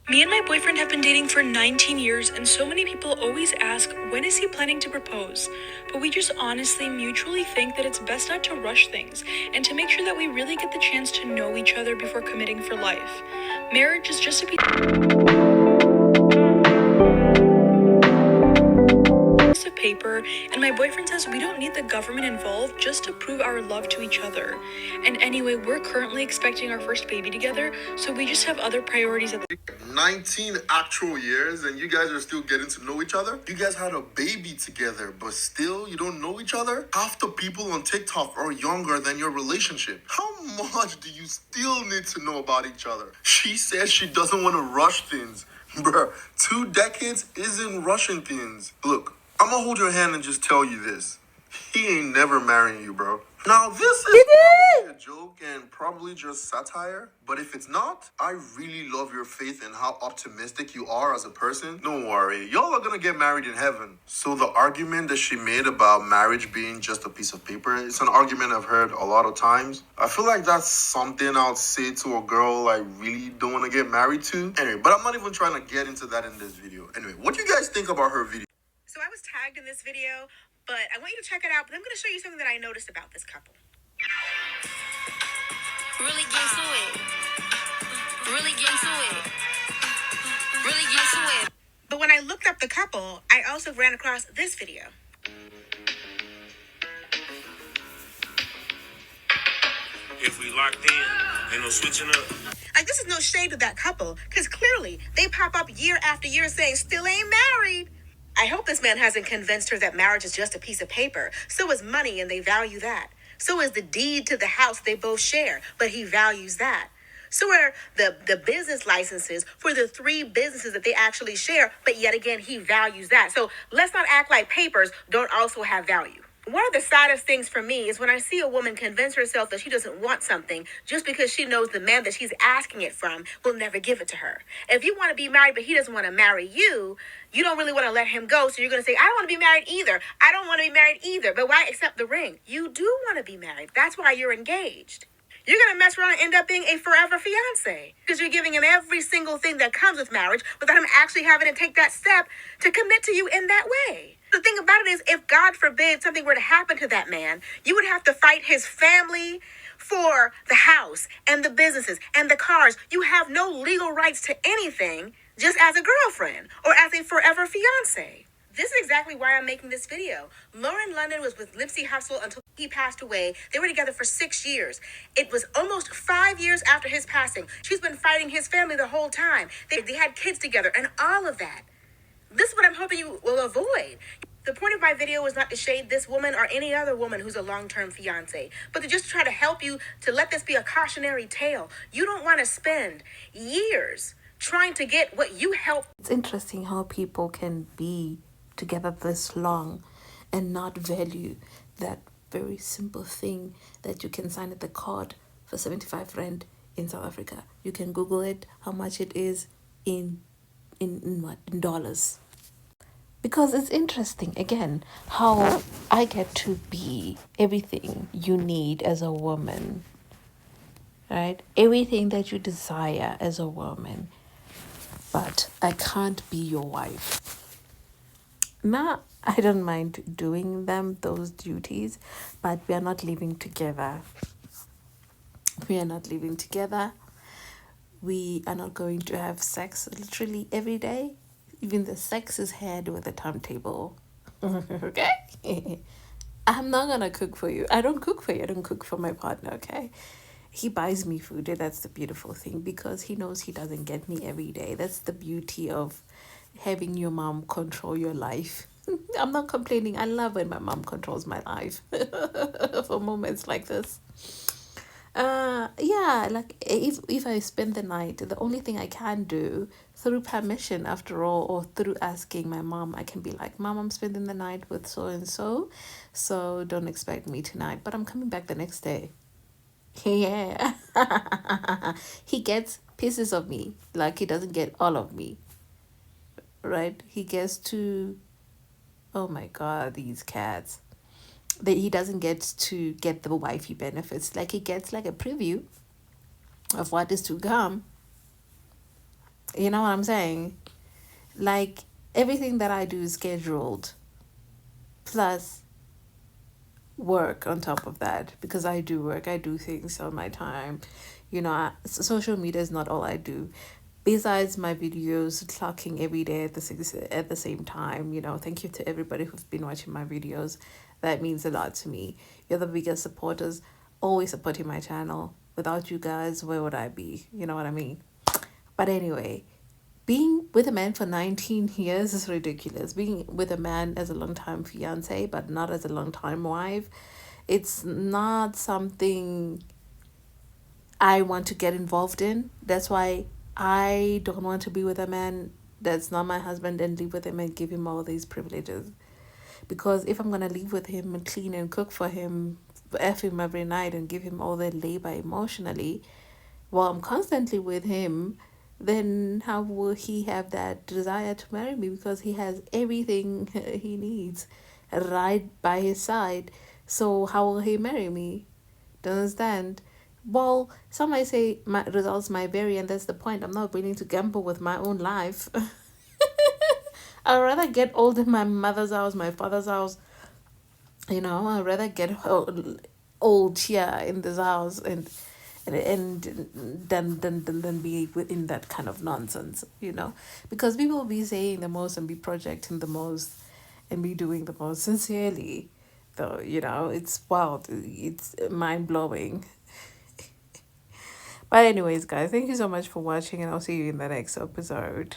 Me and my boyfriend have been dating for 19 years, and so many people always ask, when is he planning to propose? But we just honestly mutually think that it's best not to rush things and to make sure that we really get the chance to know each other before committing for life. Marriage is just a piece of paper, and my boyfriend says we don't need the government involved just to prove our love to each other. And anyway, we're currently expecting our first baby together, so we just have other priorities at the 19 actual years and you guys are still getting to know each other? You guys had a baby together, but still you don't know each other? Half the people on TikTok are younger than your relationship. How much do you still need to know about each other? She says she doesn't want to rush things. Bruh, 2 decades isn't rushing things. Look, I'm gonna hold your hand and just tell you this. He ain't never marrying you, bro. Now, this is probably a joke and probably just satire, but if it's not, I really love your faith and how optimistic you are as a person. Don't worry, y'all are gonna get married in heaven. So the argument that she made about marriage being just a piece of paper, it's an argument I've heard a lot of times. I feel like that's something I'll say to a girl I really don't want to get married to. Anyway, but I'm not even trying to get into that in this video. Anyway, what do you guys think about her video? So I was tagged in this video, but I want you to check it out. But I'm going to show you something that I noticed about this couple. Really get to it. Really get to it. Really get to it. But when I looked up the couple, I also ran across this video. If we locked in, ain't no switching up. Like, this is no shade to that couple, because clearly they pop up year after year saying, still ain't married. I hope this man hasn't convinced her that marriage is just a piece of paper. So is money, and they value that. So is the deed to the house they both share, but he values that. So are the business licenses for the 3 businesses that they actually share, but yet again, he values that. So let's not act like papers don't also have value. One of the saddest things for me is when I see a woman convince herself that she doesn't want something just because she knows the man that she's asking it from will never give it to her. If you want to be married, but he doesn't want to marry you, you don't really want to let him go. So you're going to say, I don't want to be married either. I don't want to be married either. But why accept the ring? You do want to be married. That's why you're engaged. You're going to mess around and end up being a forever fiance because you're giving him every single thing that comes with marriage without him actually having to take that step to commit to you in that way. The thing about it is, if God forbid something were to happen to that man, you would have to fight his family for the house and the businesses and the cars. You have no legal rights to anything just as a girlfriend or as a forever fiance. This is exactly why I'm making this video. Lauren London was with Nipsey Hussle until he passed away. They were together for 6 years. It was almost 5 years after his passing. She's been fighting his family the whole time. They had kids together and all of that. This is what I'm hoping you will avoid. The point of my video was not to shade this woman or any other woman who's a long-term fiance, but to just try to help you to let this be a cautionary tale. You don't want to spend years trying to get what you helped. It's interesting how people can be together this long and not value that very simple thing that you can sign at the court for 75 rand in South Africa. You can Google it, how much it is in what? In dollars. Because it's interesting, again, how I get to be everything you need as a woman, right? Everything that you desire as a woman, but I can't be your wife. Now, I don't mind doing those duties, but we are not living together. We are not living together. We are not going to have sex literally every day. Even the sex is had with a timetable. Okay? I'm not gonna cook for you. I don't cook for you. I don't cook for my partner, okay? He buys me food, and that's the beautiful thing, because he knows he doesn't get me every day. That's the beauty of having your mom control your life. I'm not complaining. I love when my mom controls my life for moments like this. Yeah, like if I spend the night, the only thing I can do through permission, after all, or through asking my mom, I can be like, Mom, I'm spending the night with so and so don't expect me tonight, but I'm coming back the next day. Yeah. He gets pieces of me, like he doesn't get all of me, right? He gets to, oh my God, these cats. That he doesn't get to get the wifey benefits. Like he gets like a preview of what is to come. You know what I'm saying? Like, everything that I do is scheduled, plus work on top of that, because I do work, I do things on my time. Social media is not all I do. Besides my videos clocking every day at the same time, thank you to everybody who's been watching my videos. That means a lot to me. You're the biggest supporters, always supporting my channel. Without you guys, where would I be? You know what I mean? But anyway, being with a man for 19 years is ridiculous. Being with a man as a long time fiance, but not as a long time wife, it's not something I want to get involved in. That's why I don't want to be with a man that's not my husband and live with him and give him all these privileges. Because if I'm going to live with him and clean and cook for him, F him every night and give him all that labor emotionally, while I'm constantly with him, then how will he have that desire to marry me? Because he has everything he needs right by his side. So how will he marry me? Do you understand? Well, some might say my results might vary, and that's the point. I'm not willing to gamble with my own life. I'd rather get old in my mother's house, my father's house. I'd rather get old here in this house and than be within that kind of nonsense. Because people will be saying the most and be projecting the most and be doing the most sincerely. Though, it's wild. It's mind blowing. But anyways, guys, thank you so much for watching, and I'll see you in the next episode.